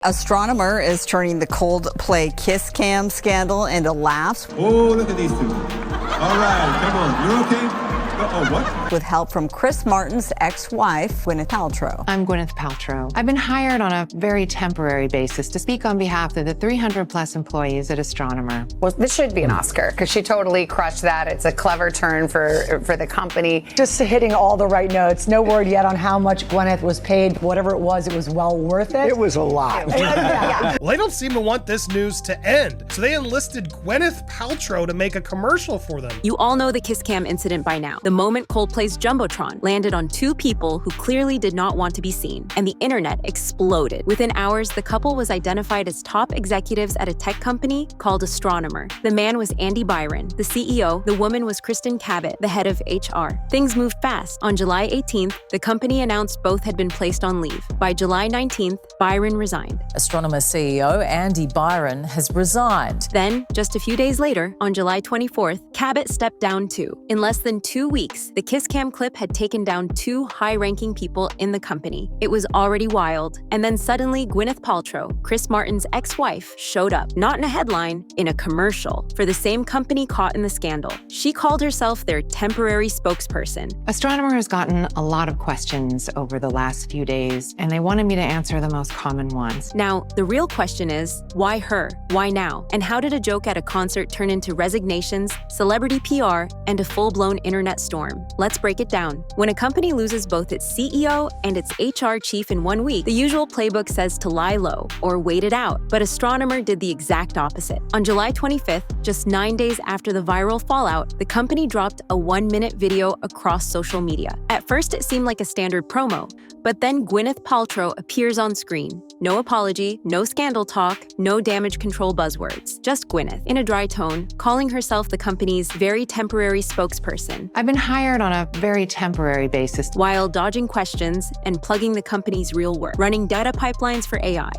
Astronomer is turning the Coldplay kiss cam scandal into laughs. Oh, look at these two. All right, come on. You're okay? Oh, what? With help from Chris Martin's ex-wife, Gwyneth Paltrow. I'm Gwyneth Paltrow. I've been hired on a very temporary basis to speak on behalf of the 300-plus employees at Astronomer. Well, this should be an Oscar because she totally crushed that. It's a clever turn for the company. Just hitting all the right notes. No word yet on how much Gwyneth was paid. Whatever it was well worth it. It was a lot. Yeah. Well, they don't seem to want this news to end, so they enlisted Gwyneth Paltrow to make a commercial for them. You all know the kiss cam incident by now. The moment Coldplay's Jumbotron landed on two people who clearly did not want to be seen, and the internet exploded. Within hours, the couple was identified as top executives at a tech company called Astronomer. The man was Andy Byron, the CEO. The woman was Kristen Cabot, the head of HR. Things moved fast. On July 18th, the company announced both had been placed on leave. By July 19th, Byron resigned. Astronomer CEO Andy Byron has resigned. Then, just a few days later, on July 24th, Cabot stepped down too. In less than 2 weeks, the kiss cam clip had taken down two high-ranking people in the company. It was already wild. And then suddenly, Gwyneth Paltrow, Chris Martin's ex-wife, showed up, not in a headline, in a commercial, for the same company caught in the scandal. She called herself their temporary spokesperson. Astronomer has gotten a lot of questions over the last few days, and they wanted me to answer the most common ones. Now, the real question is, why her? Why now? And how did a joke at a concert turn into resignations, celebrity PR, and a full-blown internet storm? Let's break it down. When a company loses both its CEO and its HR chief in 1 week, the usual playbook says to lie low or wait it out. But Astronomer did the exact opposite. On July 25th, just 9 days after the viral fallout, the company dropped a 1-minute video across social media. At first, it seemed like a standard promo, but then Gwyneth Paltrow appears on screen. No apology, no scandal talk, no damage control buzzwords. Just Gwyneth, in a dry tone, calling herself the company's very temporary spokesperson. I've been hired on a very temporary basis While dodging questions and plugging the company's real work, running data pipelines for AI.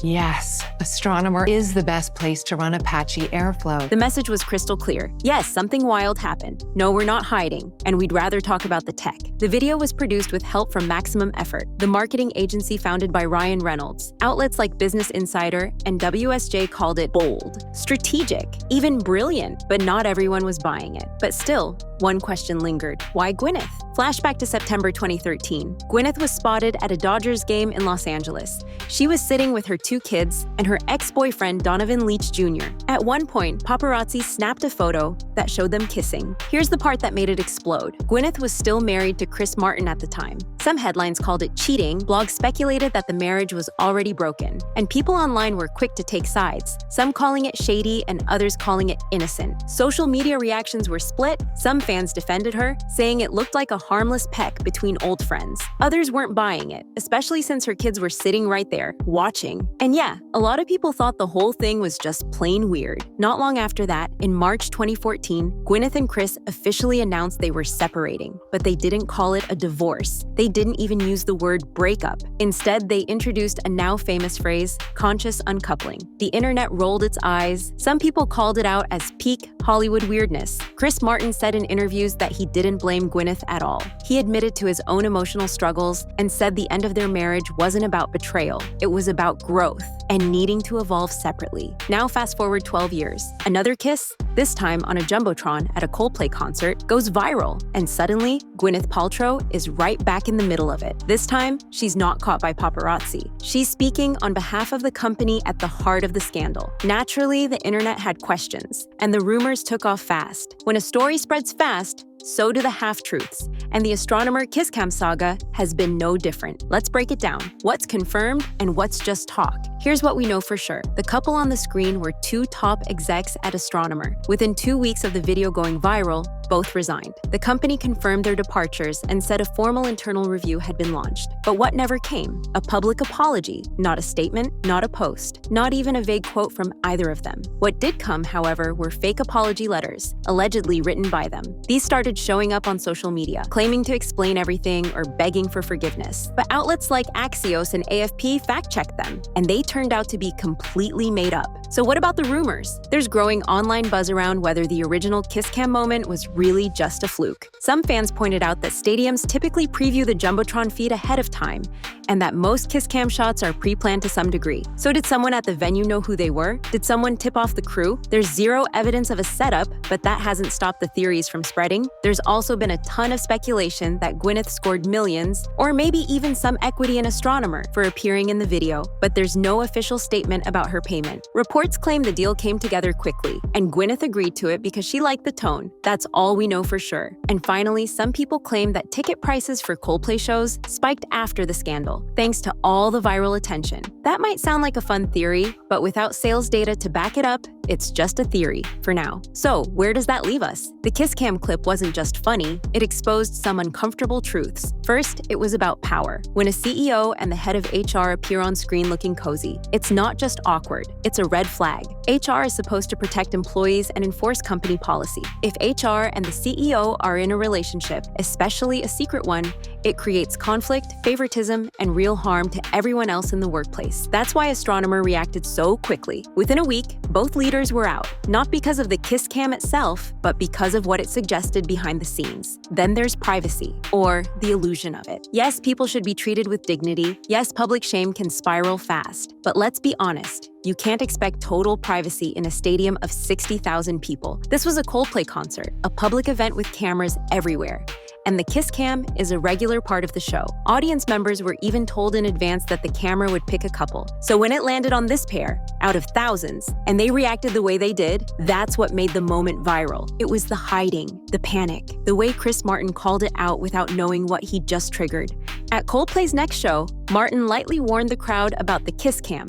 Yes, Astronomer is the best place to run Apache Airflow. The message was crystal clear. Yes, something wild happened. No, we're not hiding, and we'd rather talk about the tech. The video was produced with help from Maximum Effort, the marketing agency founded by Ryan Reynolds. Outlets like Business Insider and WSJ called it bold, strategic, even brilliant, but not everyone was buying it. But still, one question lingered. Why Gwyneth? Flashback to September 2013. Gwyneth was spotted at a Dodgers game in Los Angeles. She was sitting with her two kids and her ex-boyfriend Donovan Leitch Jr. At one point, paparazzi snapped a photo that showed them kissing. Here's the part that made it explode. Gwyneth was still married to Chris Martin at the time. Some headlines called it cheating, blogs speculated that the marriage was already broken, and people online were quick to take sides, some calling it shady and others calling it innocent. Social media reactions were split. Some fans defended her, saying it looked like a harmless peck between old friends. Others weren't buying it, especially since her kids were sitting right there, watching. And yeah, a lot of people thought the whole thing was just plain weird. Not long after that, in March 2014, Gwyneth and Chris officially announced they were separating, but they didn't call it a divorce. They didn't even use the word breakup. Instead, they introduced a now famous phrase, conscious uncoupling. The internet rolled its eyes. Some people called it out as peak Hollywood weirdness. Chris Martin said in interviews that he didn't blame Gwyneth at all. He admitted to his own emotional struggles and said the end of their marriage wasn't about betrayal. It was about growth and needing to evolve separately. Now fast forward 12 years. Another kiss, this time on a Jumbotron at a Coldplay concert, goes viral, and suddenly, Gwyneth Paltrow is right back in the middle of it. This time, she's not caught by paparazzi. She's speaking on behalf of the company at the heart of the scandal. Naturally, the internet had questions, and the rumors took off fast. When a story spreads fast, so do the half-truths, and the Astronomer kiss cam saga has been no different. Let's break it down. What's confirmed and what's just talk? Here's what we know for sure. The couple on the screen were two top execs at Astronomer. Within 2 weeks of the video going viral, both resigned. The company confirmed their departures and said a formal internal review had been launched. But what never came? A public apology, not a statement, not a post, not even a vague quote from either of them. What did come, however, were fake apology letters, allegedly written by them. These started showing up on social media, claiming to explain everything or begging for forgiveness. But outlets like Axios and AFP fact-checked them, and they turned out to be completely made up. So what about the rumors? There's growing online buzz around whether the original kiss cam moment was really just a fluke. Some fans pointed out that stadiums typically preview the Jumbotron feed ahead of time, and that most kiss cam shots are pre-planned to some degree. So did someone at the venue know who they were? Did someone tip off the crew? There's zero evidence of a setup, but that hasn't stopped the theories from spreading. There's also been a ton of speculation that Gwyneth scored millions, or maybe even some equity in Astronomer, for appearing in the video, but there's no official statement about her payment. Reports claim the deal came together quickly, and Gwyneth agreed to it because she liked the tone. That's all we know for sure. And finally, some people claim that ticket prices for Coldplay shows spiked after the scandal, thanks to all the viral attention. That might sound like a fun theory, but without sales data to back it up, it's just a theory for now. So, where does that leave us? The kiss cam clip wasn't just funny, it exposed some uncomfortable truths. First, it was about power. When a CEO and the head of HR appear on screen looking cozy, it's not just awkward, it's a red flag. HR is supposed to protect employees and enforce company policy. If HR and the CEO are in a relationship, especially a secret one, it creates conflict, favoritism, and real harm to everyone else in the workplace. That's why Astronomer reacted so quickly. Within a week, both leaders were out, not because of the kiss cam itself, but because of what it suggested behind the scenes. Then there's privacy, or the illusion of it. Yes, people should be treated with dignity. Yes, public shame can spiral fast. But let's be honest, you can't expect total privacy in a stadium of 60,000 people. This was a Coldplay concert, a public event with cameras everywhere. And the kiss cam is a regular part of the show. Audience members were even told in advance that the camera would pick a couple. So when it landed on this pair, out of thousands, and they reacted the way they did, that's what made the moment viral. It was the hiding, the panic, the way Chris Martin called it out without knowing what he'd just triggered. At Coldplay's next show, Martin lightly warned the crowd about the kiss cam,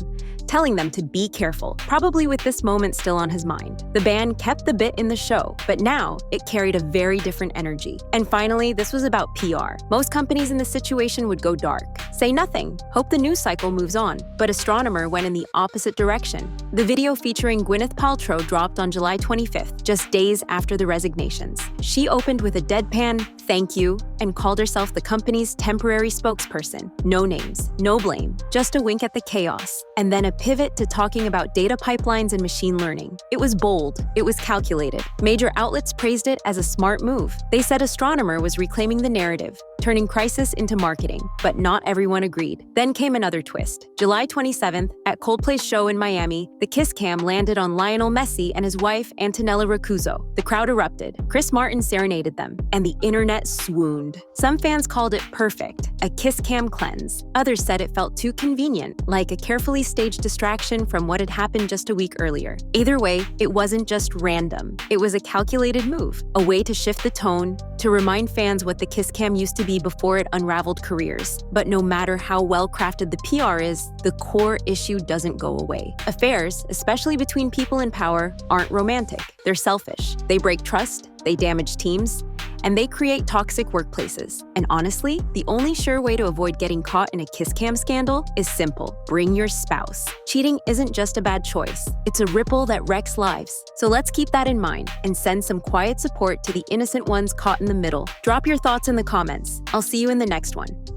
telling them to be careful, probably with this moment still on his mind. The band kept the bit in the show, but now it carried a very different energy. And finally, this was about PR. Most companies in this situation would go dark, say nothing, hope the news cycle moves on. But Astronomer went in the opposite direction. The video featuring Gwyneth Paltrow dropped on July 25th, just days after the resignations. She opened with a deadpan "thank you" and called herself the company's temporary spokesperson. No names, no blame, just a wink at the chaos, and then a pivot to talking about data pipelines and machine learning. It was bold, it was calculated. Major outlets praised it as a smart move. They said Astronomer was reclaiming the narrative, turning crisis into marketing, but not everyone agreed. Then came another twist. July 27th, at Coldplay's show in Miami, the kiss cam landed on Lionel Messi and his wife, Antonella Rocuzzo. The crowd erupted. Chris Martin serenaded them, and the internet swooned. Some fans called it perfect, a kiss cam cleanse. Others said it felt too convenient, like a carefully staged distraction from what had happened just a week earlier. Either way, it wasn't just random. It was a calculated move, a way to shift the tone, to remind fans what the kiss cam used to be before it unraveled careers. But no matter how well-crafted the PR is, the core issue doesn't go away. Affairs, especially between people in power, aren't romantic. They're selfish. They break trust, they damage teams, and they create toxic workplaces. And honestly, the only sure way to avoid getting caught in a kiss cam scandal is simple: bring your spouse. Cheating isn't just a bad choice, it's a ripple that wrecks lives. So let's keep that in mind and send some quiet support to the innocent ones caught in the middle. Drop your thoughts in the comments. I'll see you in the next one.